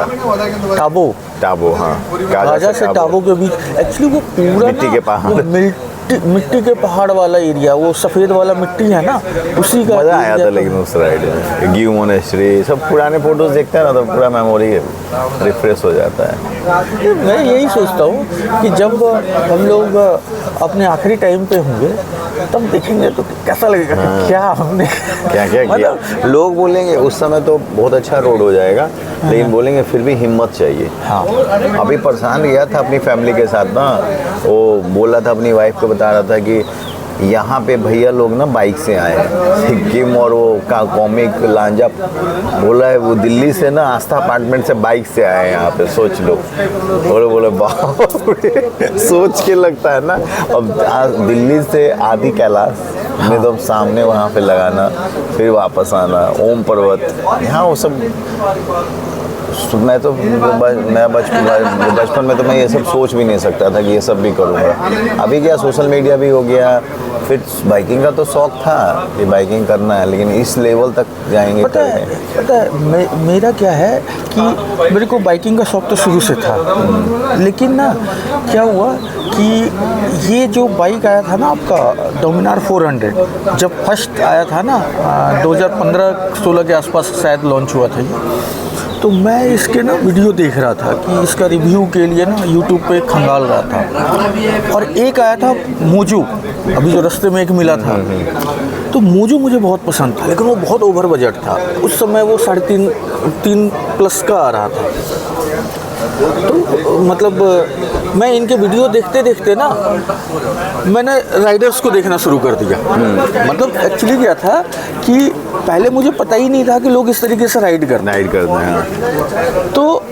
A: टाबो,
B: टाबो, हाँ,
A: गाजा से टाबो के बीच एक्चुअली वो पूरा
B: मिट्टी के पहाड़।
A: वो मिट्टी के पहाड़ वाला एरिया, वो सफ़ेद वाला मिट्टी है ना, उसी का
B: मज़ा आया था। लेकिन उस राइड में गिव मोनेस्ट्री, सब पुराने फोटोज देखते हैं ना तो पूरा मेमोरी रिफ्रेश हो जाता है।
A: मैं यही सोचता हूँ कि जब हम लोग अपने आखिरी टाइम पे होंगे तब देखेंगे तो कैसा लगेगा कि क्या हमने
B: क्या क्या किया। लोग बोलेंगे उस समय तो बहुत अच्छा रोड हो जाएगा, लेकिन बोलेंगे फिर भी हिम्मत चाहिए।
A: हाँ,
B: अभी परेशान गया था अपनी फैमिली के साथ ना, वो बोल रहा था, अपनी वाइफ को बता रहा था कि यहाँ पे भैया लोग ना बाइक से आए हैं, सिक्किम और वो का कॉमिक लांजा बोला है, वो दिल्ली से ना आस्था अपार्टमेंट से बाइक से आए हैं यहाँ पे, सोच लो। और बोले बाप रे, सोच के लगता है ना। अब दिल्ली से आदि कैलाश में तो सामने वहाँ पे लगाना, फिर वापस आना, ओम पर्वत, यहाँ वो सब। मैं तो बचपन में तो मैं ये सब सोच भी नहीं सकता था कि ये सब भी करूँगा। अभी क्या सोशल मीडिया भी हो गया, फिर बाइकिंग का तो शौक था कि बाइकिंग करना है, लेकिन इस लेवल तक जाएंगे।
A: पता है मेरा क्या है कि मेरे को बाइकिंग का शौक तो शुरू से था, लेकिन ना क्या हुआ कि ये जो बाइक आया था ना आपका डोमिनार 400, जब फर्स्ट आया था ना 2015-16 के आसपास शायद लॉन्च हुआ था ये, तो मैं इसके ना वीडियो देख रहा था कि इसका रिव्यू के लिए ना यूट्यूब पे खंगाल रहा था, और एक आया था मोजो, अभी जो रास्ते में एक मिला था, तो मोजो मुझे बहुत पसंद था, लेकिन वो बहुत ओवर बजट था उस समय, वो 3.5 का आ रहा था। तो मतलब मैं इनके वीडियो देखते देखते ना मैंने राइडर्स को देखना शुरू कर दिया। मतलब एक्चुअली क्या था कि पहले मुझे पता ही नहीं था कि लोग इस तरीके से राइड करते हैं। तो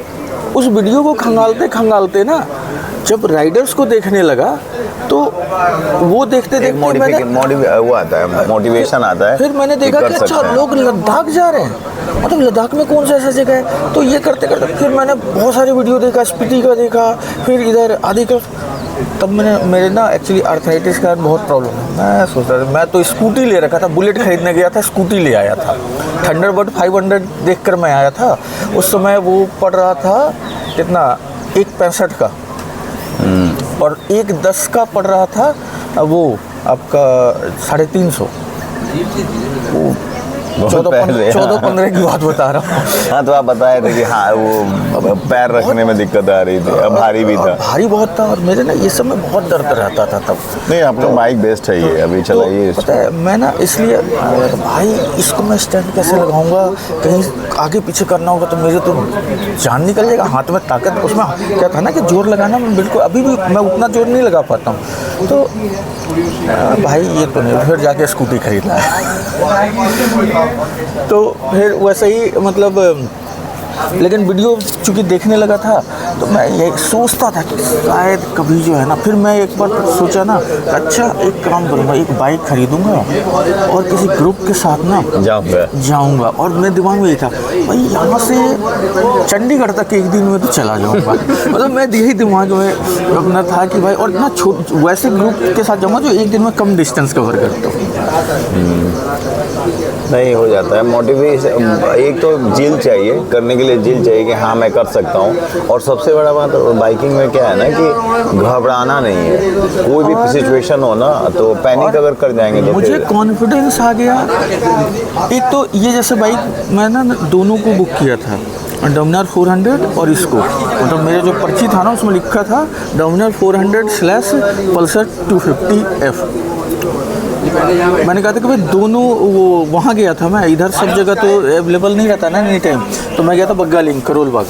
A: उस वीडियो को खंगालते खंगालते ना जब राइडर्स को देखने लगा तो वो देखते देखते
B: वो आता है, मोटिवेशन आता है।
A: फिर मैंने देखा कि अच्छा लोग लद्दाख जा रहे हैं, मतलब लद्दाख में कौन सा ऐसा जगह है, तो ये करते करते फिर मैंने बहुत सारे वीडियो देखा, स्पीति का देखा, फिर इधर आदि का। तब मेरे ना एक्चुअली आर्थराइटिस का बहुत प्रॉब्लम है। मैं सोच रहा था, मैं तो स्कूटी ले रखा था, बुलेट खरीदने गया था, स्कूटी ले आया था, थंडरबर्ड 500 देखकर मैं आया था। उस समय वो पड़ रहा था कितना, 1.65 का, और 1.10 का पड़ रहा था वो आपका 350। 14-15 की बात बता रहा हूँ।
B: हाँ, तो आप बताए थे कि हाँ वो पैर रखने में दिक्कत आ रही थी, भारी भी था,
A: भारी बहुत था, और मेरे ना ये सब में बहुत दर्द रहता था तब।
B: नहीं, आपका बाइक बेस्ट है ये, अभी चलाइए।
A: पता है मैं ना इसलिए भाई इसको मैं स्टैंड कैसे लगाऊंगा, कहीं आगे पीछे करना होगा तो मेरे तो जान निकल जाएगा, हाथ में ताकत। उसमें क्या था ना कि जोर लगाना मैं बिल्कुल अभी भी मैं उतना जोर नहीं लगा पाता हूँ, तो भाई ये तो नहीं, फिर जाके स्कूटी खरीदना है। तो फिर वैसे ही मतलब, लेकिन वीडियो चूँकि देखने लगा था तो मैं ये सोचता था कि शायद कभी जो है ना, फिर मैं एक बार सोचा ना, अच्छा एक काम करूँगा, एक बाइक खरीदूँगा और किसी ग्रुप के साथ ना जाऊँगा। और मेरे दिमाग में ये था भाई यहाँ से चंडीगढ़ तक एक दिन में तो चला जाऊँगा। मतलब मैं यही दिमाग में अपना था कि भाई, और ना वैसे ग्रुप के साथ जाऊँगा जो एक दिन में कम डिस्टेंस कवर करता हूँ।
B: नहीं हो जाता है मोटिवेशन। एक तो जिल चाहिए, करने के लिए जिल चाहिए कि हाँ मैं कर सकता हूँ। और सबसे बड़ा बात बाइकिंग में क्या है ना कि घबराना नहीं है, कोई भी सिचुएशन हो ना तो पैनिक अगर कर जाएंगे तो
A: मुझे कॉन्फिडेंस आ गया। एक तो ये जैसे बाइक मैं ना दोनों को बुक किया था, डोमिनार 400 और इसको, मतलब मेरे जो पर्ची था ना उसमें लिखा था डोमिनार 400/पल्सर 250F। मैंने कहा था कि भाई दोनों, वो वहाँ गया था मैं, इधर सब जगह तो अवेलेबल नहीं रहता ना एनी टाइम, तो मैं गया था बग्गा लिंक करोल बाग,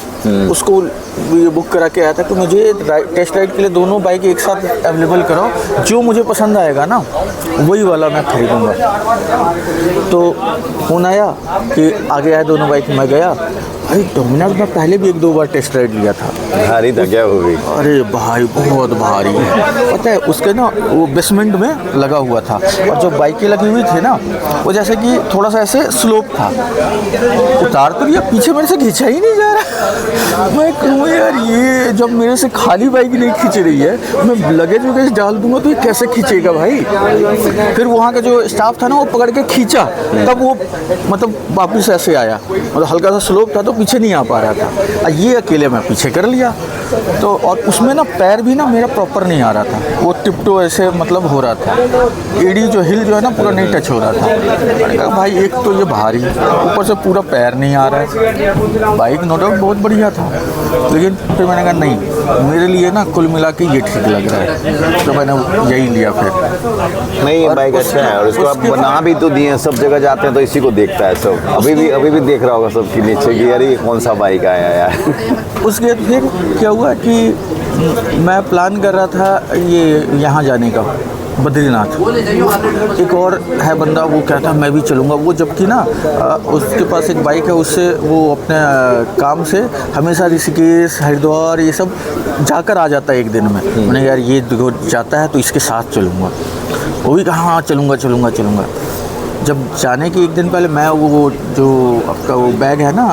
A: उसको ये बुक करा के आया था कि मुझे टेस्ट राइड के लिए दोनों बाइक एक साथ अवेलेबल कराओ, जो मुझे पसंद आएगा ना वही वाला मैं खरीदूँगा। तो फोन आया कि आगे आए दोनों बाइक, मैं गया। अरे डोमिनार में पहले भी 1-2 बार टेस्ट राइड लिया था।
B: भारी था क्या वो भी?
A: अरे भाई बहुत भारी है, पता है उसके ना वो बेसमेंट में लगा हुआ था, और जो बाइकें लगी हुई थी ना वो जैसे कि थोड़ा सा ऐसे स्लोप था, उतार तो लिया, पीछे मेरे से खींचा ही नहीं जा रहा। मैं कहूँ यार ये जब मेरे से खाली बाइक नहीं खींच रही है, मैं लगेज वगैरह डाल दूंगा तो ये कैसे खींचेगा भाई। फिर वहाँ का जो स्टाफ था ना वो पकड़ के खींचा, तब वो मतलब वापिस ऐसे आया, मतलब हल्का सा स्लोप था तो पीछे नहीं आ पा रहा था। ये अकेले मैं पीछे कर लिया तो, और उसमें ना पैर भी ना मेरा प्रॉपर नहीं आ रहा था, वो टिप्टो ऐसे मतलब हो रहा था, एड़ी जो हिल जो है ना पूरा नहीं टच हो रहा था। मैंने कहा भाई एक तो ये भारी, ऊपर से पूरा पैर नहीं आ रहा है। बाइक नो डाउट बहुत बढ़िया था, लेकिन फिर मैंने कहा नहीं, मेरे लिए ना कुल मिला के ये ठीक लग रहा है, तो मैंने यही लिया फिर।
B: नहीं ये बाइक अच्छा है, और इसको आप बना भी तो दिए, सब जगह जाते हैं तो इसी को देखता है सब। अभी भी देख रहा होगा सब कि नीचे की, यार ये कौन सा बाइक आया यार।
A: उसके फिर क्या हुआ कि मैं प्लान कर रहा था ये यहाँ जाने का, बद्रीनाथ। एक और है बंदा, वो कहता मैं भी चलूँगा, वो जबकि ना उसके पास एक बाइक है, उससे वो अपने काम से हमेशा ऋषिकेश हरिद्वार ये सब जाकर आ जाता है एक दिन में। मैंने यार ये देखो जाता है तो इसके साथ चलूँगा, वो भी कहा हाँ चलूँगा। जब जाने के एक दिन पहले मैं वो जो आपका वो बैग है ना,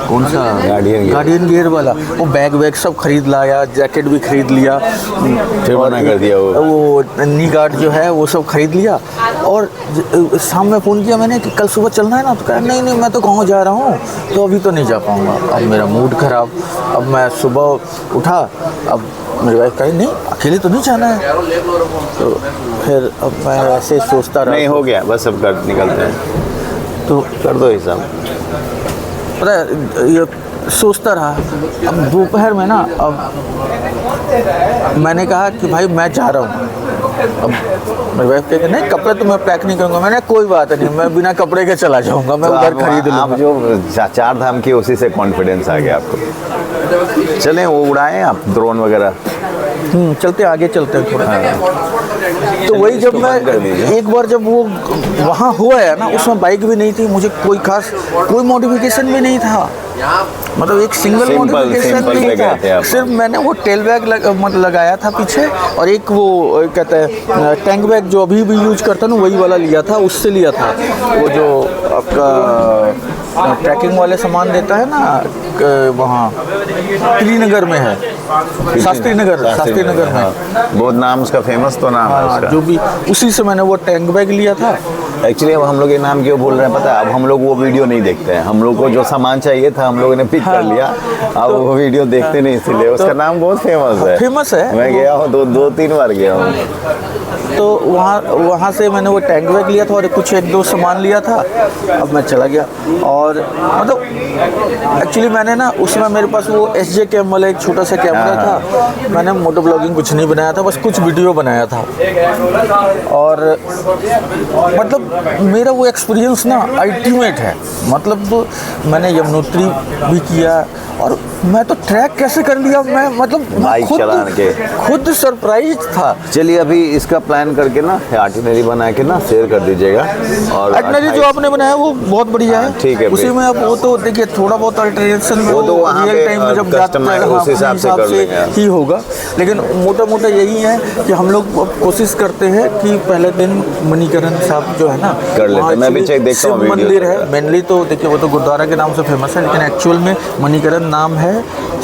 A: कौन सा गार्डियन गियर वाला, वो बैग सब खरीद लाया, जैकेट भी खरीद लिया,
B: फिर मना कर दिया
A: वो नी गार्ड जो है वो सब खरीद लिया। और शाम में फ़ोन किया मैंने कि कल सुबह चलना है ना, तो कहा नहीं मैं तो गाँव जा रहा हूँ, तो अभी तो नहीं जा पाऊँगा। अब मेरा मूड ख़राब, अब मैं सुबह उठा, अब मेरी वाइफ कही नहीं अकेले तो नहीं जाना है, तो फिर अब मैं ऐसे सोचता रहा।
B: नहीं हो गया बस, सब कर निकलते हैं तो कर दो हिसाब।
A: पता है ये सोचता रहा। अब दोपहर में ना, अब मैंने कहा कि भाई मैं जा रहा हूँ। अब मेरी वाइफ कहती नहीं कपड़े तो मैं पैक नहीं करूँगा। मैंने कोई बात नहीं, मैं बिना कपड़े के चला जाऊँगा, मैं उधर खरीद लूँगा।
B: आप जो 4 धाम की उसी से कॉन्फिडेंस आ गया आपको। चलें वो उड़ाएं आप ड्रोन वगैरह।
A: चलते आगे चलते हैं थोड़ा। तो वही जब मैं एक बार जब वो वहाँ हुआ है ना, उसमें बाइक भी नहीं थी, मुझे कोई खास कोई मॉडिफिकेशन भी नहीं था, मतलब एक सिंगल मॉडिफिकेशन नहीं था। सिर्फ मैंने वो टेल बैग मतलब लगाया था पीछे, और एक वो कहते हैं टैंक बैग जो अभी भी यूज करता ना वही वाला लिया था, उससे लिया था। वो जो आपका ट्रैकिंग वाले सामान देता है ना वहाँ त्रिनगर में है, शास्त्री नगर में,
B: बहुत नाम उसका फेमस तो नाम है उसका।
A: जो भी उसी से मैंने वो टैंक बैग लिया था।
B: एक्चुअली अब हम लोग ये नाम क्यों बोल रहे हैं पता है, अब हम लोग वो वीडियो नहीं देखते हैं, हम लोग को जो सामान चाहिए था हम लोगों ने पिक कर लिया, अब वो वीडियो देखते नहीं, इसलिए उसका नाम बहुत फेमस है। मैं गया हूँ 2-3 बार गया हूँ।
A: तो वहाँ से मैंने वो टैंक बैग लिया था और कुछ 1-2 सामान लिया था। अब मैं चला गया, और मतलब एक्चुअली मैंने ना उसमें मेरे पास वो SJ कैम वाला एक छोटा सा कैमरा था, मैंने मोटो ब्लॉगिंग कुछ नहीं बनाया था, बस कुछ वीडियो बनाया था। और मतलब मेरा वो एक्सपीरियंस ना अल्टीमेट है, मतलब तो मैंने यमुनोत्री भी किया, और मैं तो ट्रैक कैसे कर लिया, मैं मतलब
B: बाइक चला के
A: खुद सरप्राइज था।
B: चलिए अभी इसका प्लान करके ना आर्टिनरी बना के ना शेयर कर दीजिएगा। और
A: आर्टिनरी जो आपने बनाया वो बहुत बढ़िया है,
B: ठीक है,
A: उसी में आप वो तो देखिए थोड़ा बहुत अल्टरेशन
B: वो तो वहाँ
A: रियल टाइम में जब जाते हैं उस हिसाब से ही होगा, लेकिन मोटा यही है कि हम लोग कोशिश करते हैं कि पहले दिन मणिकरण साहब जो है ना
B: कर लेते हैं। मैं भी चेक देखता हूँ,
A: मंदिर है मेनली, तो देखिए वो तो गुरुद्वारा के नाम से फेमस है, लेकिन एक्चुअल में मणिकरण नाम है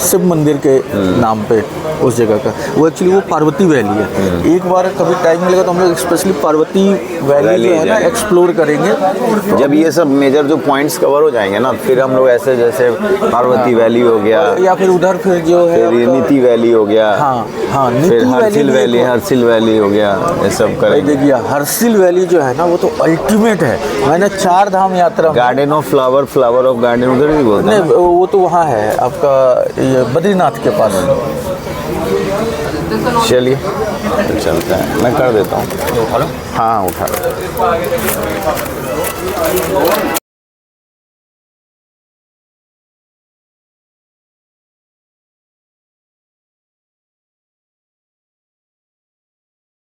A: शिव मंदिर के नाम पे उस जगह का। वो एक्चुअली वो पार्वती वैली है। एक बार कभी टाइम मिलेगा तो हम लोग स्पेशली पार्वती वैली जो है ना एक्सप्लोर करेंगे।
B: जब ये सब मेजर जो पॉइंट्स कवर हो जाएंगे ना, फिर हम लोग ऐसे जैसे पार्वती वैली हो गया,
A: या फिर उधर फिर जो है
B: नीति वैली हो गया,
A: हाँ
B: फिर हरसिल वैली हो गया, ये सब करेंगे।
A: देखिए हरसिल वैली जो है ना वो तो अल्टीमेट है। मैंने 4 धाम यात्रा,
B: garden of flower of garden उधर भी बोलते हैं,
A: वो तो वहाँ है आपका ये बद्रीनाथ के पास।
B: चलिए चलते हैं, मैं कर देता हूँ। हाँ उठा।